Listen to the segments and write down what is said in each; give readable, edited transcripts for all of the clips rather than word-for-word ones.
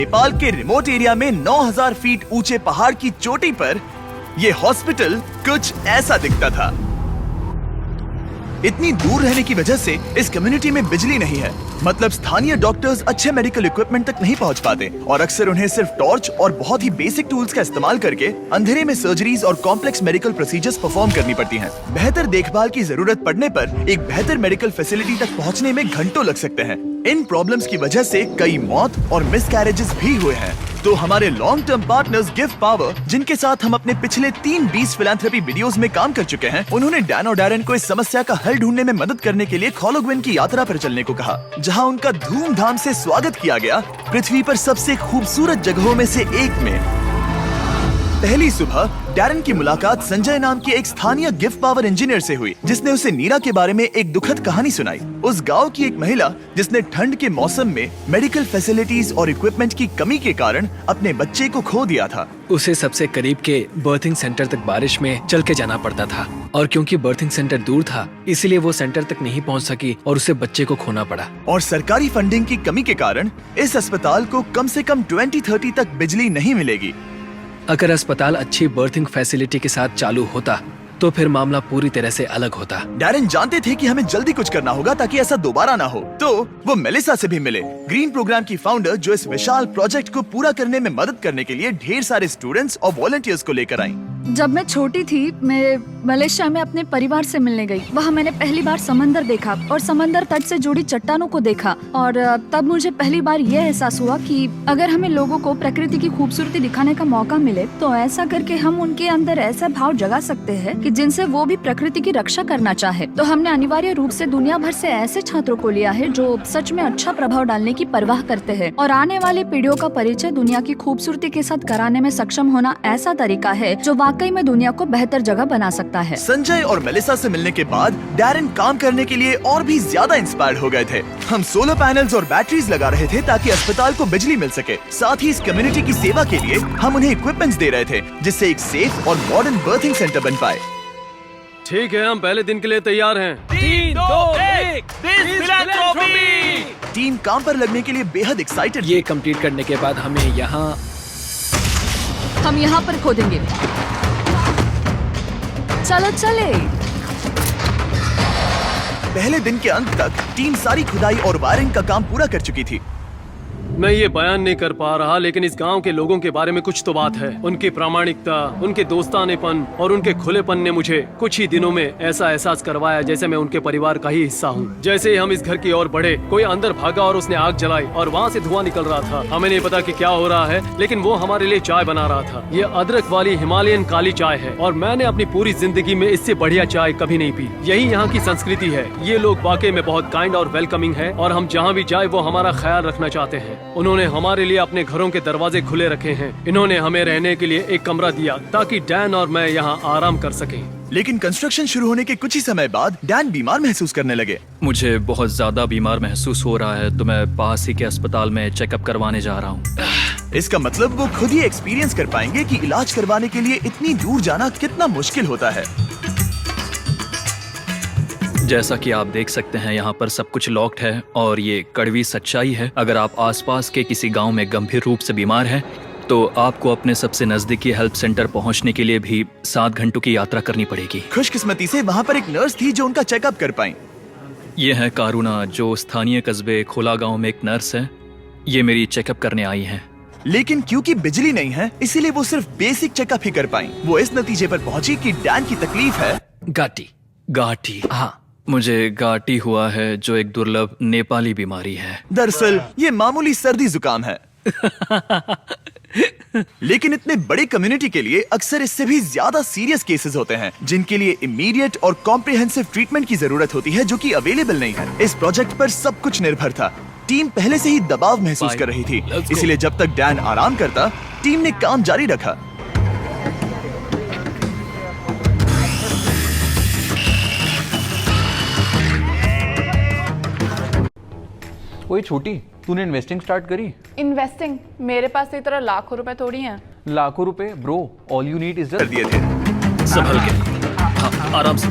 नेपाल के remote area में 9000 feet ऊंचे पहाड़ की चोटी पर ये हॉस्पिटल कुछ ऐसा दिखता था। इतनी दूर रहने की वजह से इस कम्युनिटी में बिजली नहीं है, मतलब स्थानीय डॉक्टर्स अच्छे मेडिकल इक्विपमेंट तक नहीं पहुंच पाते और अक्सर उन्हें सिर्फ टॉर्च और बहुत ही बेसिक टूल्स का इस्तेमाल करके अंधेरे में सर्जरीज और कॉम्प्लेक्स मेडिकल प्रोसीजर्स परफॉर्म करनी पड़ती हैं। बेहतर देखभाल की जरूरत पड़ने पर एक बेहतर मेडिकल फैसिलिटी तक पहुंचने में घंटों लग सकते हैं। इन प्रॉब्लम्स की वजह से कई मौत और मिसकैरेजेस भी हुए हैं। तो हमारे long term partners give power, जिनके साथ हम अपने पिछले 3 फिलैंथ्रोपी वीडियोस में काम कर चुके हैं, उन्होंने डैन और डैरेन को इस समस्या का हल ढूंढने में मदद करने के लिए खोलोग्विन की यात्रा पर चलने को कहा, जहां उनका धूमधाम से स्वागत किया गया पृथ्वी पर सबसे खूबसूरत जगहों में से एक में। पहली सुबह डैरेन की मुलाकात संजय नाम के एक स्थानीय गिव पावर इंजीनियर से हुई, जिसने उसे नीरा के बारे में एक दुखद कहानी सुनाई। उस गांव की एक महिला जिसने ठंड के मौसम में मेडिकल फैसिलिटीज और इक्विपमेंट की कमी के कारण अपने बच्चे को खो दिया था। उसे सबसे करीब के बर्थिंग सेंटर तक बारिश में चल के जाना पड़ता था और क्योंकि बर्थिंग सेंटर दूर था, इसलिए वो सेंटर तक नहीं पहुंच सकी और उसे बच्चे को खोना पड़ा। और सरकारी फंडिंग की कमी के कारण इस अस्पताल को कम से कम 2030 तक बिजली नहीं मिलेगी। अगर अस्पताल अच्छी बर्थिंग फैसिलिटी के साथ चालू होता तो फिर मामला पूरी तरह से अलग होता। डैरेन जानते थे कि हमें जल्दी कुछ करना होगा ताकि ऐसा दोबारा ना हो, तो वो मेलिसा से भी मिले, ग्रीन प्रोग्राम की फाउंडर, जो इस विशाल प्रोजेक्ट को पूरा करने में मदद करने के लिए ढेर सारे स्टूडेंट्स और वॉलंटियर्स को लेकर आई। जब मैं छोटी थी, मैं मलेशिया में अपने परिवार से मिलने गई। वहाँ मैंने पहली बार समंदर देखा और समंदर तट से जुड़ी चट्टानों को देखा और तब मुझे पहली बार यह एहसास हुआ कि अगर हमें लोगों को प्रकृति की खूबसूरती दिखाने का मौका मिले तो ऐसा करके हम उनके अंदर ऐसा भाव जगा सकते हैं कि जिनसे वो भी प्रकृति की रक्षा करना चाहे। तो हमने अनिवार्य रूप से दुनिया भर से ऐसे छात्रों को लिया है जो सच में अच्छा प्रभाव डालने की परवाह करते हैं और आने वाले पीढ़ियों का परिचय दुनिया की खूबसूरती के साथ कराने में सक्षम होना ऐसा तरीका है जो वाकई में दुनिया को बेहतर जगह बना सकता है। संजय और मेलिसा से मिलने के बाद डैरेन काम करने के लिए और भी ज्यादा इंस्पायर्ड हो गए थे। हम सोलर पैनल्स और बैटरीज लगा रहे थे ताकि अस्पताल को बिजली मिल सके। साथ ही इस कम्युनिटी की सेवा के लिए हम उन्हें इक्विपमेंट्स दे रहे थे, जिससे एक सेफ और मॉडर्न बर्थिंग सेंटर बन पाए। ठीक है, हम पहले दिन के लिए तैयार हैं। 3, 2, 1 टीम काम पर लगने के लिए बेहद एक्साइटेड। ये कंप्लीट करने के बाद हम यहाँ पर खोदेंगे। चलो चले। पहले दिन के अंत तक टीम सारी खुदाई और वायरिंग का काम पूरा कर चुकी थी। मैं ये बयान नहीं कर पा रहा, लेकिन इस गांव के लोगों के बारे में कुछ तो बात है। उनकी प्रामाणिकता, उनके दोस्तानेपन और उनके खुलेपन ने मुझे कुछ ही दिनों में ऐसा एहसास करवाया जैसे मैं उनके परिवार का ही हिस्सा हूँ। जैसे ही हम इस घर की ओर बढ़े, कोई अंदर भागा और उसने आग जलाई और वहाँ से धुआं निकल रहा था। हमें नहीं पता कि क्या हो रहा है, लेकिन वो हमारे लिए चाय बना रहा था। ये अदरक वाली हिमालयन काली चाय है और मैंने अपनी पूरी जिंदगी में इससे बढ़िया चाय कभी नहीं पी। यही यहाँ की संस्कृति है। ये लोग वाकई में बहुत काइंड और वेलकमिंग है और हम जहाँ भी जाए वो हमारा ख्याल रखना चाहते हैं। उन्होंने हमारे लिए अपने घरों के दरवाजे खुले रखे हैं। इन्होंने हमें रहने के लिए एक कमरा दिया ताकि डैन और मैं यहाँ आराम कर सकें। लेकिन कंस्ट्रक्शन शुरू होने के कुछ ही समय बाद डैन बीमार महसूस करने लगे। मुझे बहुत ज्यादा बीमार महसूस हो रहा है, तो मैं पास ही के अस्पताल में चेकअप करवाने जा रहा हूँ। इसका मतलब वो खुद ही एक्सपीरियंस कर पाएंगे कि इलाज करवाने के लिए इतनी दूर जाना कितना मुश्किल होता है। जैसा कि आप देख सकते हैं, यहाँ पर सब कुछ लॉक्ड है और ये कड़वी सच्चाई है। अगर आप आसपास के किसी गांव में गंभीर रूप से बीमार हैं, तो आपको अपने सबसे नजदीकी हेल्प सेंटर पहुंचने के लिए भी 7 घंटों की यात्रा करनी पड़ेगी। खुशकिस्मती से वहाँ पर एक नर्स थी जो उनका चेकअप कर पाई। ये है कारुणा, जो स्थानीय कस्बे खोला गाँव में एक नर्स है। ये मेरी चेकअप करने आई है। लेकिन क्योंकि बिजली नहीं है, इसीलिए वो सिर्फ बेसिक चेकअप ही कर पाई। वो इस नतीजे पर पहुंची कि डैन की तकलीफ है गाठी। हाँ, मुझे गाठी हुआ है, जो एक दुर्लभ नेपाली बीमारी है। दरअसल ये मामूली सर्दी जुकाम है। लेकिन इतने बड़े कम्युनिटी के लिए अक्सर इससे भी ज्यादा सीरियस केसेस होते हैं, जिनके लिए इमीडिएट और कॉम्प्रिहेंसिव ट्रीटमेंट की जरूरत होती है, जो कि अवेलेबल नहीं है। इस प्रोजेक्ट पर सब कुछ निर्भर था। टीम पहले से ही दबाव महसूस कर रही थी, इसलिए जब तक डैन आराम करता, टीम ने काम जारी रखा। ओए छोटी, तूने इन्वेस्टिंग स्टार्ट करी? इन्वेस्टिंग? मेरे पास तो इतना लाखों रुपए थोड़ी हैं। लाखों रुपए bro, all you need is कर दिए थे। संभल के, हाँ, आराम से।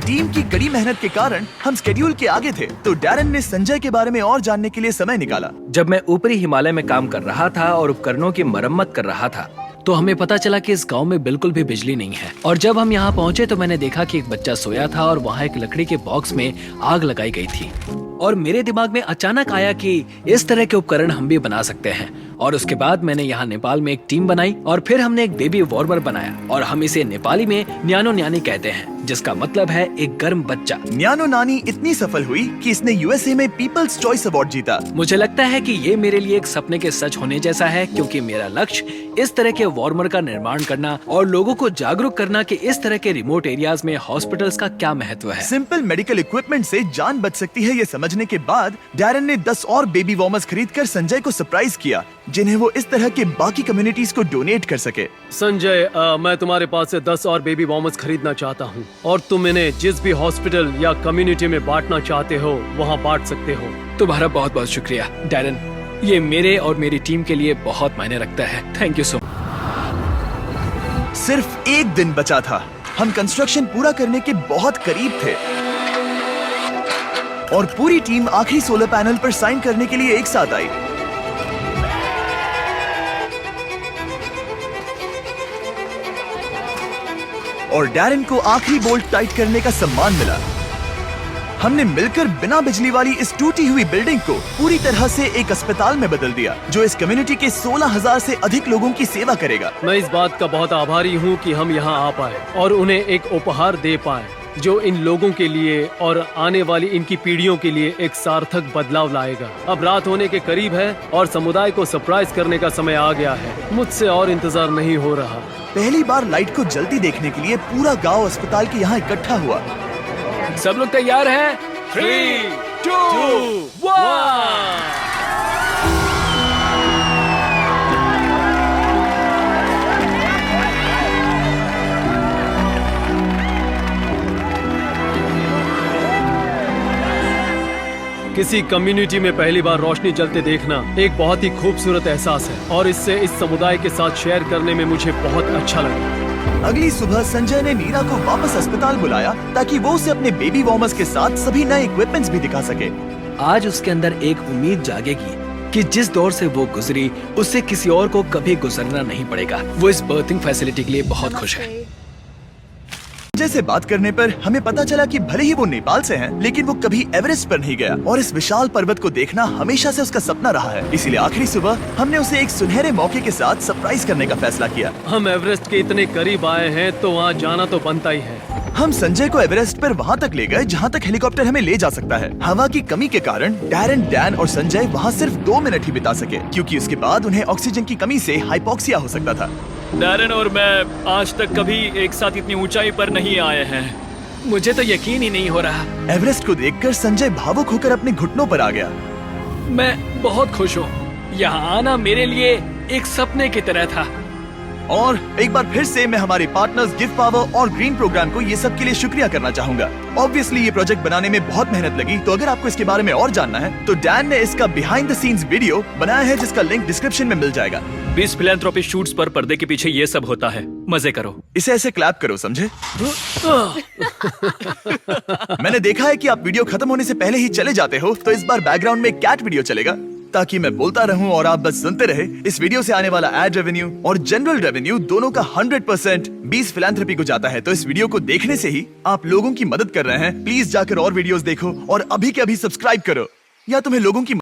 टीम की कड़ी मेहनत के कारण हम स्केड्यूल के आगे थे, तो डैरन ने संजय के बारे में और जानने के लिए समय निकाला। जब मैं ऊपरी हिमालय में काम कर रहा था और उपकरणों की मरम्मत कर रहा था, तो हमें पता चला कि इस गांव में बिल्कुल भी बिजली नहीं है। और जब हम यहाँ पहुँचे तो मैंने देखा कि एक बच्चा सोया था और वहाँ एक लकड़ी के बॉक्स में आग लगाई गई थी। और मेरे दिमाग में अचानक आया कि इस तरह के उपकरण हम भी बना सकते हैं। और उसके बाद मैंने यहाँ नेपाल में एक टीम बनाई और फिर हमने एक बेबी वार्मर बनाया, और हम इसे नेपाली में न्यानो न्यानी कहते हैं, जिसका मतलब है एक गर्म बच्चा। न्यानो नानी इतनी सफल हुई कि इसने यूएसए में पीपल्स चॉइस अवार्ड जीता। मुझे लगता है कि ये मेरे लिए एक सपने के सच होने जैसा है, क्योंकि मेरा लक्ष्य इस तरह के वार्मर का निर्माण करना और लोगों को जागरूक करना कि इस तरह के रिमोट एरियाज में हॉस्पिटल्स का क्या महत्व है। सिंपल मेडिकल इक्विपमेंट से जान बच सकती है, ये समझने के बाद डैरन ने 10 और बेबी वार्मर्स खरीदकर संजय को सरप्राइज किया, जिन्हें वो इस तरह के बाकी कम्युनिटीज को डोनेट कर सके। संजय, मैं तुम्हारे पास से 10 और बेबी वार्मर्स खरीदना चाहता हूँ, और तुम इन्हें जिस भी हॉस्पिटल या कम्युनिटी में बांटना चाहते हो वहाँ बांट सकते हो। तुम्हारा बहुत बहुत शुक्रिया डैरन, ये मेरे और मेरी टीम के लिए बहुत मायने रखता है। Thank you so much. सिर्फ एक दिन बचा था, हम कंस्ट्रक्शन पूरा करने के बहुत करीब थे और पूरी टीम आखिरी सोलर पैनल पर साइन करने के लिए एक साथ आई। और डैरन को आखिरी बोल्ट टाइट करने का सम्मान मिला। हमने मिलकर बिना बिजली वाली इस टूटी हुई बिल्डिंग को पूरी तरह से एक अस्पताल में बदल दिया, जो इस कम्युनिटी के 16,000 से अधिक लोगों की सेवा करेगा। मैं इस बात का बहुत आभारी हूँ कि हम यहाँ आ पाए और उन्हें एक उपहार दे पाए, जो इन लोगों के लिए और आने वाली इनकी पीढ़ियों के लिए एक सार्थक बदलाव लाएगा। अब रात होने के करीब है और समुदाय को सरप्राइज करने का समय आ गया है। मुझसे और इंतजार नहीं हो रहा। पहली बार लाइट को जल्दी देखने के लिए पूरा गांव अस्पताल के यहाँ इकट्ठा हुआ। सब लोग तैयार हैं? 3, 2, 1। किसी कम्युनिटी में पहली बार रोशनी जलते देखना एक बहुत ही खूबसूरत एहसास है, और इससे इस समुदाय के साथ शेयर करने में मुझे बहुत अच्छा लगा। अगली सुबह संजय ने नीरा को वापस अस्पताल बुलाया ताकि वो उसे अपने बेबी वार्मर्स के साथ सभी नए इक्विपमेंट्स भी दिखा सके। आज उसके अंदर एक उम्मीद जागेगी कि जिस दौर से वो गुजरी, उससे किसी और को कभी गुजरना नहीं पड़ेगा। वो इस बर्थिंग फैसिलिटी के लिए बहुत खुश है। जैसे बात करने पर हमें पता चला कि भले ही वो नेपाल से हैं, लेकिन वो कभी एवरेस्ट पर नहीं गया और इस विशाल पर्वत को देखना हमेशा से उसका सपना रहा है। इसीलिए आखिरी सुबह हमने उसे एक सुनहरे मौके के साथ सरप्राइज करने का फैसला किया। हम एवरेस्ट के इतने करीब आए हैं तो वहाँ जाना तो बनता ही है। हम संजय को एवरेस्ट पर वहाँ तक ले गए जहाँ तक हेलीकॉप्टर हमें ले जा सकता है। हवा की कमी के कारण डैरन, डैन और संजय वहाँ सिर्फ 2 मिनट ही बिता सके, क्योंकि उसके बाद उन्हें ऑक्सीजन की कमी से हाइपोक्सिया हो सकता था। डैरन और मैं आज तक कभी एक साथ इतनी ऊंचाई पर नहीं आए हैं। मुझे तो यकीन ही नहीं हो रहा। एवरेस्ट को देखकर संजय भावुक होकर अपने घुटनों पर आ गया। मैं बहुत खुश हूँ। यहाँ आना मेरे लिए एक सपने की तरह था। और एक बार फिर से मैं हमारे पार्टनर्स गिव पावर और ग्रीन प्रोग्राम को ये सब के लिए शुक्रिया करना चाहूंगा। ऑब्वियसली ये प्रोजेक्ट बनाने में बहुत मेहनत लगी, तो अगर आपको इसके बारे में और जानना है तो डैन ने इसका बिहाइंड द सीन्स वीडियो बनाया है, जिसका लिंक डिस्क्रिप्शन में मिल जाएगा। 20 फिलैंथ्रोपी शूट्स पर पर्दे के पीछे ये सब होता है। मजे करो। इसे ऐसे क्लैप करो, समझे? मैंने देखा है कि आप वीडियो खत्म होने से पहले ही चले जाते हो, तो इस बार बैकग्राउंड में कैट वीडियो चलेगा ताकि मैं बोलता रहूं और आप बस सुनते रहे। इस वीडियो से आने वाला एड रेवेन्यू और जनरल रेवेन्यू दोनों का 100% 20 फिलैंथ्रोपी को जाता है। तो इस वीडियो को देखने से ही आप लोगों की मदद कर रहे हैं। प्लीज जाकर और वीडियोस देखो और अभी के अभी सब्सक्राइब करो, या तुम्हें लोगों की